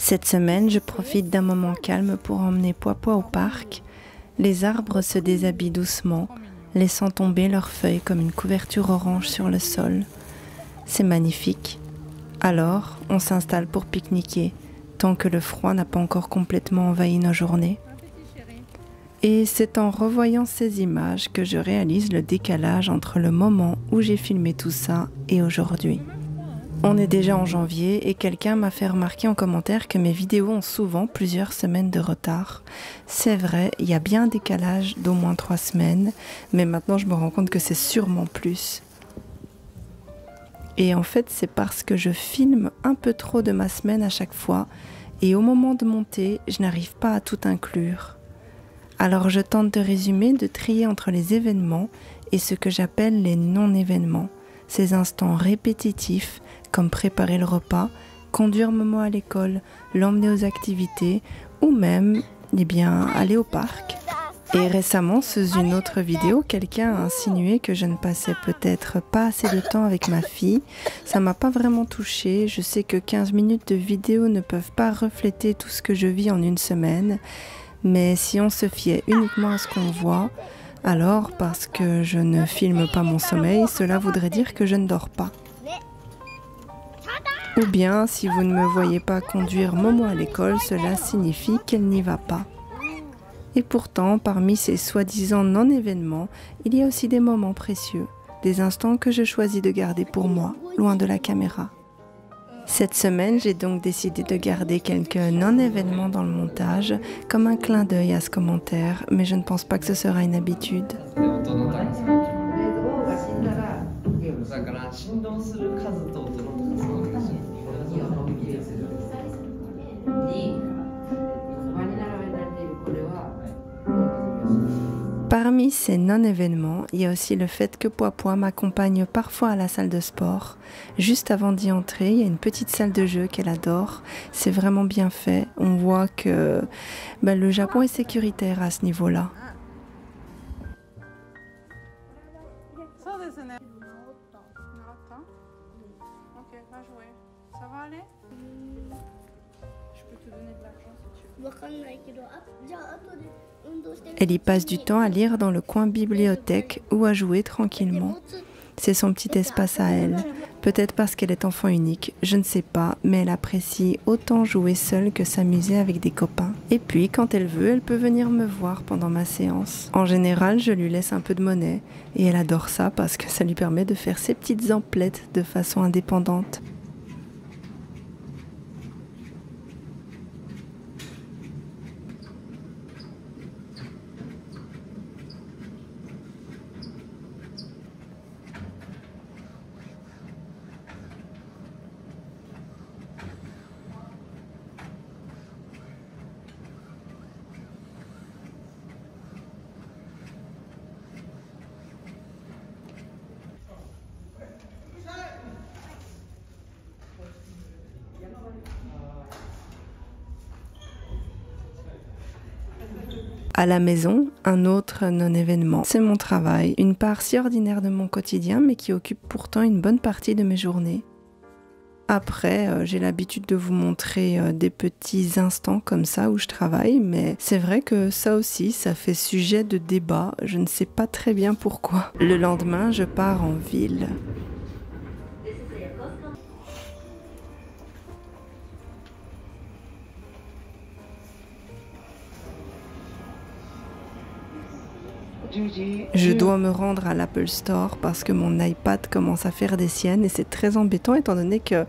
Cette semaine, je profite d'un moment calme pour emmener Poipois au parc. Les arbres se déshabillent doucement, laissant tomber leurs feuilles comme une couverture orange sur le sol. C'est magnifique. Alors, on s'installe pour pique-niquer, tant que le froid n'a pas encore complètement envahi nos journées. Et c'est en revoyant ces images que je réalise le décalage entre le moment où j'ai filmé tout ça et aujourd'hui. On est déjà en janvier et quelqu'un m'a fait remarquer en commentaire que mes vidéos ont souvent plusieurs semaines de retard. C'est vrai, il y a bien un décalage d'au moins 3 semaines, mais maintenant je me rends compte que c'est sûrement plus. Et en fait, c'est parce que je filme un peu trop de ma semaine à chaque fois et au moment de monter, je n'arrive pas à tout inclure. Alors je tente de résumer, de trier entre les événements et ce que j'appelle les non-événements, ces instants répétitifs comme préparer le repas, conduire Momo à l'école, l'emmener aux activités ou même, aller au parc. Et récemment, sous une autre vidéo, quelqu'un a insinué que je ne passais peut-être pas assez de temps avec ma fille. Ça m'a pas vraiment touchée. Je sais que 15 minutes de vidéo ne peuvent pas refléter tout ce que je vis en une semaine. Mais si on se fiait uniquement à ce qu'on voit, alors parce que je ne filme pas mon sommeil, cela voudrait dire que je ne dors pas. Ou bien, si vous ne me voyez pas conduire Momo à l'école, cela signifie qu'elle n'y va pas. Et pourtant, parmi ces soi-disant non-événements, il y a aussi des moments précieux, des instants que je choisis de garder pour moi, loin de la caméra. Cette semaine, j'ai donc décidé de garder quelques non-événements dans le montage, comme un clin d'œil à ce commentaire, mais je ne pense pas que ce sera une habitude. Parmi ces non-événements, il y a aussi le fait que Poipois m'accompagne parfois à la salle de sport. Juste avant d'y entrer, il y a une petite salle de jeu qu'elle adore. C'est vraiment bien fait. On voit que le Japon est sécuritaire à ce niveau-là. Ça va aller? Je peux te donner de l'argent si tu veux. Elle y passe du temps à lire dans le coin bibliothèque ou à jouer tranquillement. C'est son petit espace à elle. Peut-être parce qu'elle est enfant unique, je ne sais pas, mais elle apprécie autant jouer seule que s'amuser avec des copains. Et puis, quand elle veut, elle peut venir me voir pendant ma séance. En général, je lui laisse un peu de monnaie et elle adore ça parce que ça lui permet de faire ses petites emplettes de façon indépendante. À la maison, un autre non-événement, c'est mon travail, une part si ordinaire de mon quotidien mais qui occupe pourtant une bonne partie de mes journées. Après, j'ai l'habitude de vous montrer des petits instants comme ça où je travaille, mais c'est vrai que ça aussi, ça fait sujet de débat, je ne sais pas très bien pourquoi. Le lendemain, je pars en ville. Je dois me rendre à l'Apple Store parce que mon iPad commence à faire des siennes et c'est très embêtant étant donné que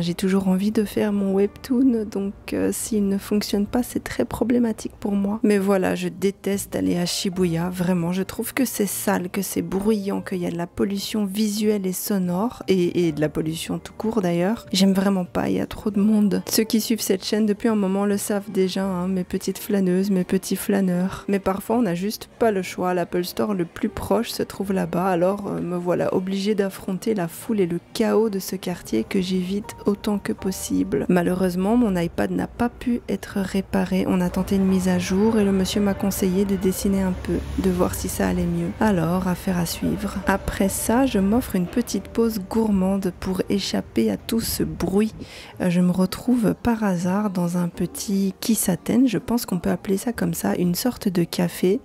j'ai toujours envie de faire mon webtoon, donc s'il ne fonctionne pas, c'est très problématique pour moi. Mais voilà, je déteste aller à Shibuya, vraiment, je trouve que c'est sale, que c'est bruyant, qu'il y a de la pollution visuelle et sonore et de la pollution tout court d'ailleurs. J'aime vraiment pas, il y a trop de monde. Ceux qui suivent cette chaîne depuis un moment le savent déjà, hein, mes petites flâneuses, mes petits flâneurs. Mais parfois on n'a juste pas le choix. L'Apple l'Apple Store le plus proche se trouve là-bas, alors me voilà obligée d'affronter la foule et le chaos de ce quartier que j'évite autant que possible. Malheureusement, mon iPad n'a pas pu être réparé. On a tenté une mise à jour et le monsieur m'a conseillé de dessiner un peu, de voir si ça allait mieux. Alors, affaire à suivre. Après ça, je m'offre une petite pause gourmande pour échapper à tout ce bruit. Je me retrouve par hasard dans un petit kissaten, je pense qu'on peut appeler ça comme ça, une sorte de café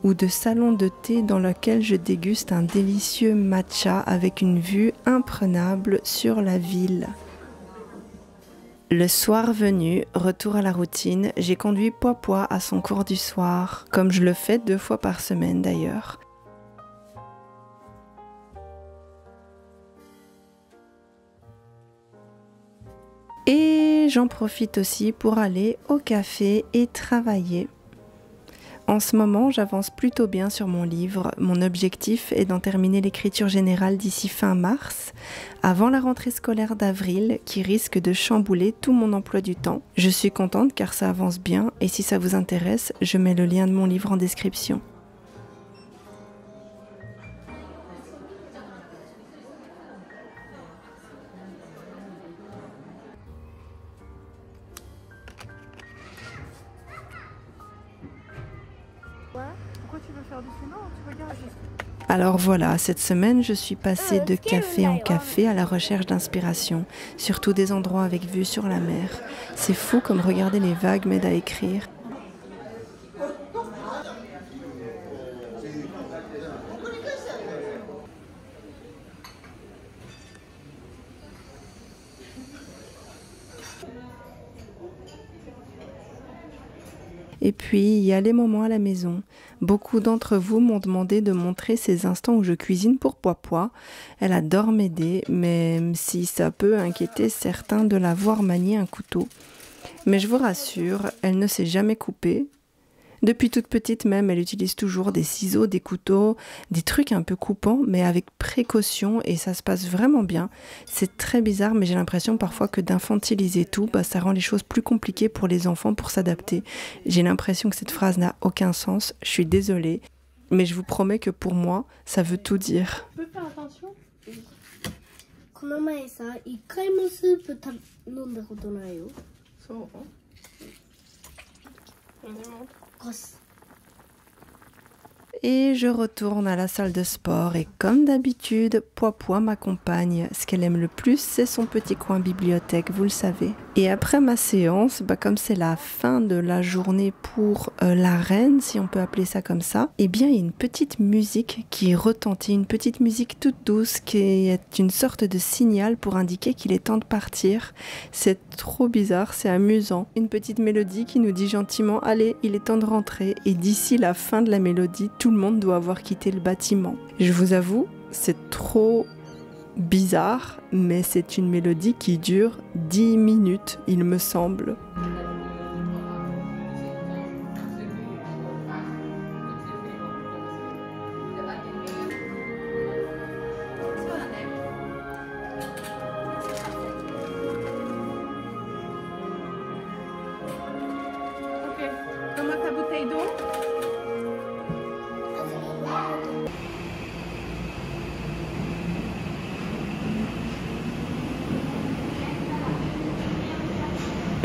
ou de salon de thé dans lequel je déguste un délicieux matcha avec une vue imprenable sur la ville. Le soir venu, retour à la routine, j'ai conduit Poipois à son cours du soir, comme je le fais 2 fois par semaine d'ailleurs. Et j'en profite aussi pour aller au café et travailler. En ce moment, j'avance plutôt bien sur mon livre. Mon objectif est d'en terminer l'écriture générale d'ici fin mars, avant la rentrée scolaire d'avril qui risque de chambouler tout mon emploi du temps. Je suis contente car ça avance bien et si ça vous intéresse, je mets le lien de mon livre en description. Pourquoi tu veux faire du cinéma? Tu regardes juste. Alors voilà, cette semaine, je suis passée de café en café à la recherche d'inspiration, surtout des endroits avec vue sur la mer. C'est fou comme regarder les vagues m'aide à écrire. Et puis, il y a les moments à la maison. Beaucoup d'entre vous m'ont demandé de montrer ces instants où je cuisine pour Poipois. Elle adore m'aider, même si ça peut inquiéter certains de la voir manier un couteau. Mais je vous rassure, elle ne s'est jamais coupée. Depuis toute petite même, elle utilise toujours des ciseaux, des couteaux, des trucs un peu coupants, mais avec précaution et ça se passe vraiment bien. C'est très bizarre, mais j'ai l'impression parfois que d'infantiliser tout, ça rend les choses plus compliquées pour les enfants pour s'adapter. J'ai l'impression que cette phrase n'a aucun sens, je suis désolée, mais je vous promets que pour moi, ça veut tout dire. Tu peux faire attention? この前さ、一回もスープ飲んだことないよ。そう。でも。ゴス。 Et je retourne à la salle de sport et comme d'habitude, Poipois m'accompagne. Ce qu'elle aime le plus, c'est son petit coin bibliothèque, vous le savez. Et après ma séance, comme c'est la fin de la journée pour la reine, si on peut appeler ça comme ça, eh bien il y a une petite musique qui retentit, une petite musique toute douce qui est une sorte de signal pour indiquer qu'il est temps de partir. C'est trop bizarre, c'est amusant. Une petite mélodie qui nous dit gentiment « Allez, il est temps de rentrer » et d'ici la fin de la mélodie, tout le monde doit avoir quitté le bâtiment. Je vous avoue, c'est trop bizarre, mais c'est une mélodie qui dure 10 minutes, il me semble. Ok. Comment ta bouteille d'eau?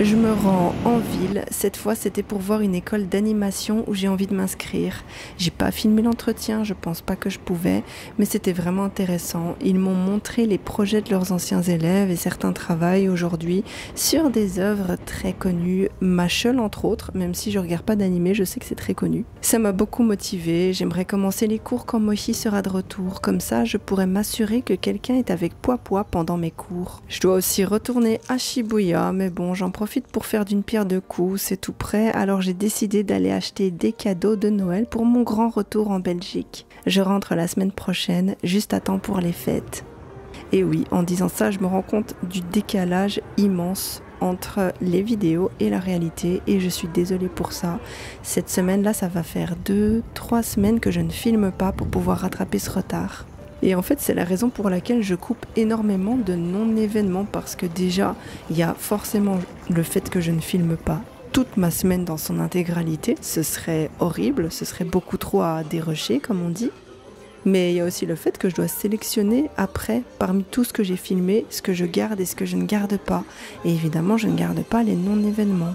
Je me rends en ville, cette fois c'était pour voir une école d'animation où j'ai envie de m'inscrire. J'ai pas filmé l'entretien, je pense pas que je pouvais, mais c'était vraiment intéressant. Ils m'ont montré les projets de leurs anciens élèves et certains travaillent aujourd'hui sur des œuvres très connues, Machel entre autres, même si je regarde pas d'animé, je sais que c'est très connu. Ça m'a beaucoup motivée, j'aimerais commencer les cours quand Mochi sera de retour, comme ça je pourrais m'assurer que quelqu'un est avec Poipois pendant mes cours. Je dois aussi retourner à Shibuya, mais bon, j'en profite pour faire d'une pierre deux coups, c'est tout prêt, alors j'ai décidé d'aller acheter des cadeaux de Noël pour mon grand retour en Belgique. Je rentre la semaine prochaine, juste à temps pour les fêtes. Et oui, en disant ça, je me rends compte du décalage immense entre les vidéos et la réalité et je suis désolée pour ça. Cette semaine-là, ça va faire 2-3 semaines que je ne filme pas pour pouvoir rattraper ce retard. Et en fait, c'est la raison pour laquelle je coupe énormément de non-événements parce que déjà, il y a forcément le fait que je ne filme pas. toute ma semaine dans son intégralité. Ce serait horrible, ce serait beaucoup trop à dérocher, comme on dit. Mais il y a aussi le fait que je dois sélectionner après, parmi tout ce que j'ai filmé, ce que je garde et ce que je ne garde pas. Et évidemment, je ne garde pas les non-événements.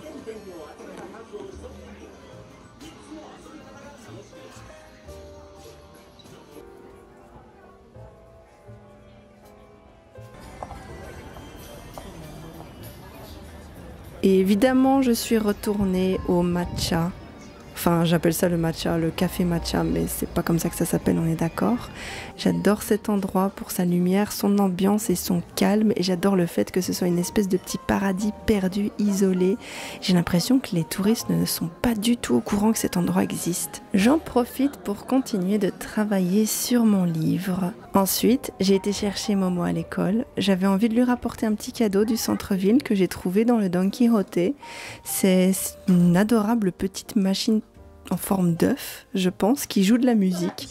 Et évidemment, je suis retournée au matcha. Enfin, j'appelle ça le matcha, le café matcha, mais c'est pas comme ça que ça s'appelle, on est d'accord. J'adore cet endroit pour sa lumière, son ambiance et son calme, et j'adore le fait que ce soit une espèce de petit paradis perdu, isolé. J'ai l'impression que les touristes ne sont pas du tout au courant que cet endroit existe. J'en profite pour continuer de travailler sur mon livre. Ensuite, j'ai été chercher Momo à l'école. J'avais envie de lui rapporter un petit cadeau du centre-ville que j'ai trouvé dans le Don Quijote. C'est une adorable petite machine en forme d'œuf, je pense, qui joue de la musique.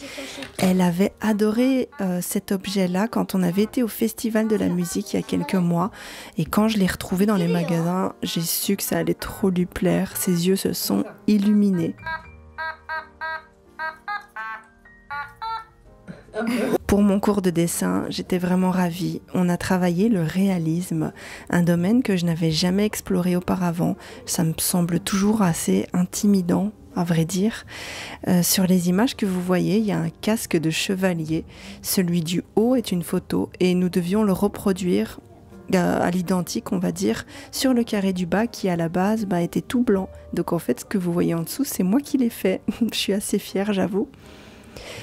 Elle avait adoré cet objet-là quand on avait été au Festival de la musique il y a quelques mois. Et quand je l'ai retrouvé dans les magasins, j'ai su que ça allait trop lui plaire. Ses yeux se sont illuminés. Pour mon cours de dessin, j'étais vraiment ravie. On a travaillé le réalisme, un domaine que je n'avais jamais exploré auparavant. Ça me semble toujours assez intimidant, à vrai dire. Sur les images que vous voyez, il y a un casque de chevalier. Celui du haut est une photo et nous devions le reproduire à l'identique, on va dire, sur le carré du bas qui à la base était tout blanc. Donc en fait, ce que vous voyez en dessous, c'est moi qui l'ai fait. Je suis assez fière, j'avoue.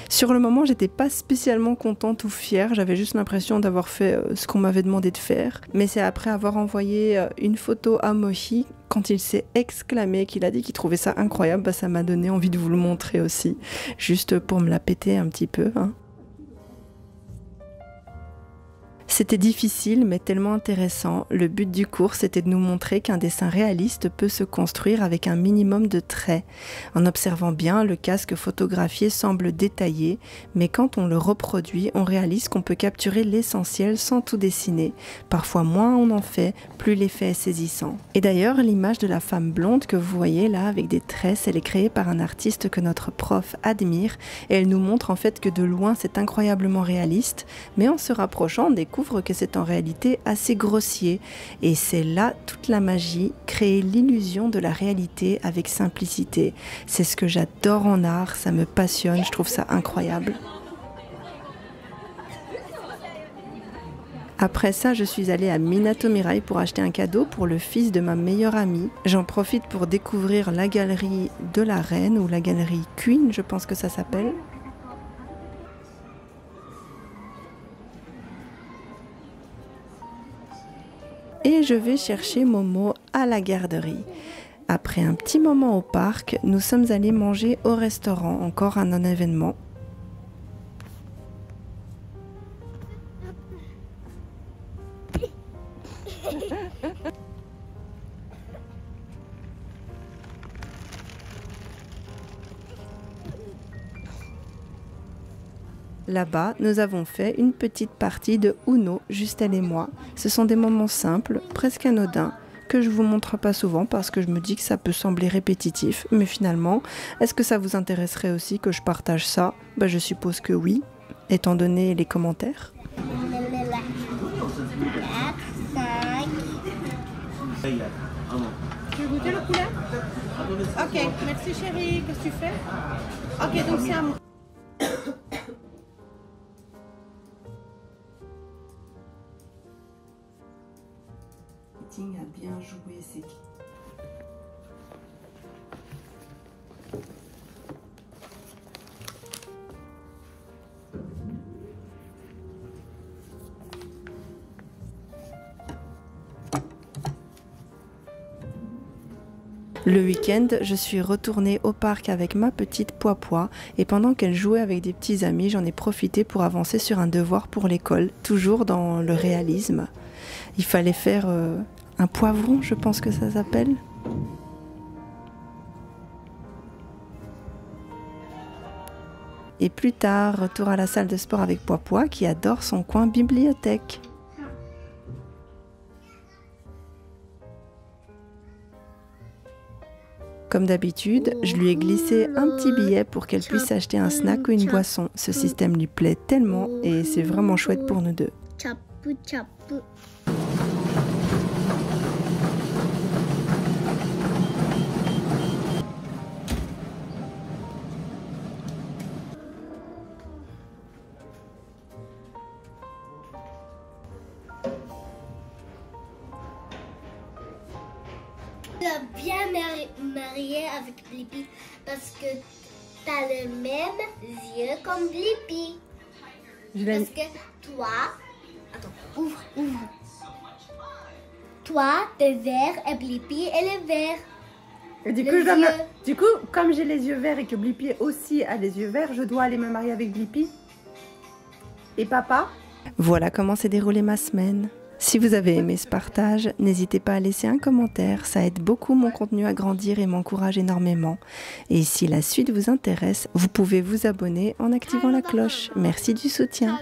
Sur le moment, j'étais pas spécialement contente ou fière, j'avais juste l'impression d'avoir fait ce qu'on m'avait demandé de faire. Mais c'est après avoir envoyé une photo à Mohi, quand il s'est exclamé, qu'il a dit qu'il trouvait ça incroyable, ça m'a donné envie de vous le montrer aussi, juste pour me la péter un petit peu, hein. C'était difficile mais tellement intéressant. Le but du cours, c'était de nous montrer qu'un dessin réaliste peut se construire avec un minimum de traits. En observant bien, le casque photographié semble détaillé, mais quand on le reproduit, on réalise qu'on peut capturer l'essentiel sans tout dessiner. Parfois moins on en fait, plus l'effet est saisissant. Et d'ailleurs, l'image de la femme blonde que vous voyez là avec des tresses, elle est créée par un artiste que notre prof admire et elle nous montre en fait que de loin c'est incroyablement réaliste, mais en se rapprochant on découvre que c'est en réalité assez grossier. Et c'est là toute la magie, créer l'illusion de la réalité avec simplicité. C'est ce que j'adore en art, ça me passionne, je trouve ça incroyable. Après ça, je suis allée à Minato Mirai pour acheter un cadeau pour le fils de ma meilleure amie. J'en profite pour découvrir la galerie de la Reine, ou la galerie Queen, je pense que ça s'appelle. Et je vais chercher Momo à la garderie. Après un petit moment au parc, nous sommes allés manger au restaurant, encore un non-événement. Là-bas, nous avons fait une petite partie de Uno, juste elle et moi. Ce sont des moments simples, presque anodins, que je vous montre pas souvent parce que je me dis que ça peut sembler répétitif. Mais finalement, est-ce que ça vous intéresserait aussi que je partage ça? Je suppose que oui, étant donné les commentaires. Tu veux goûter le poulet? Ok, merci chérie, qu'est-ce que tu fais? Ok, donc c'est à moi. Ting a bien joué ses... Le week-end, je suis retournée au parc avec ma petite Poipois et pendant qu'elle jouait avec des petits amis, j'en ai profité pour avancer sur un devoir pour l'école, toujours dans le réalisme. Il fallait faire un poivron, je pense que ça s'appelle. Et plus tard, retour à la salle de sport avec Poipois qui adore son coin bibliothèque. Comme d'habitude, je lui ai glissé un petit billet pour qu'elle puisse acheter un snack ou une boisson. Ce système lui plaît tellement et c'est vraiment chouette pour nous deux. Chapu chapu. Tu as bien marié avec Blippi parce que tu as les mêmes yeux comme Blippi. Parce que toi... Attends, ouvre. Toi, t'es vert et Blippi, elle est vert. Et du coup, comme j'ai les yeux verts et que Blippi aussi a les yeux verts, je dois aller me marier avec Blippi. Et papa? Voilà comment s'est déroulée ma semaine. Si vous avez aimé ce partage, n'hésitez pas à laisser un commentaire, ça aide beaucoup mon contenu à grandir et m'encourage énormément. Et si la suite vous intéresse, vous pouvez vous abonner en activant la cloche. Merci du soutien.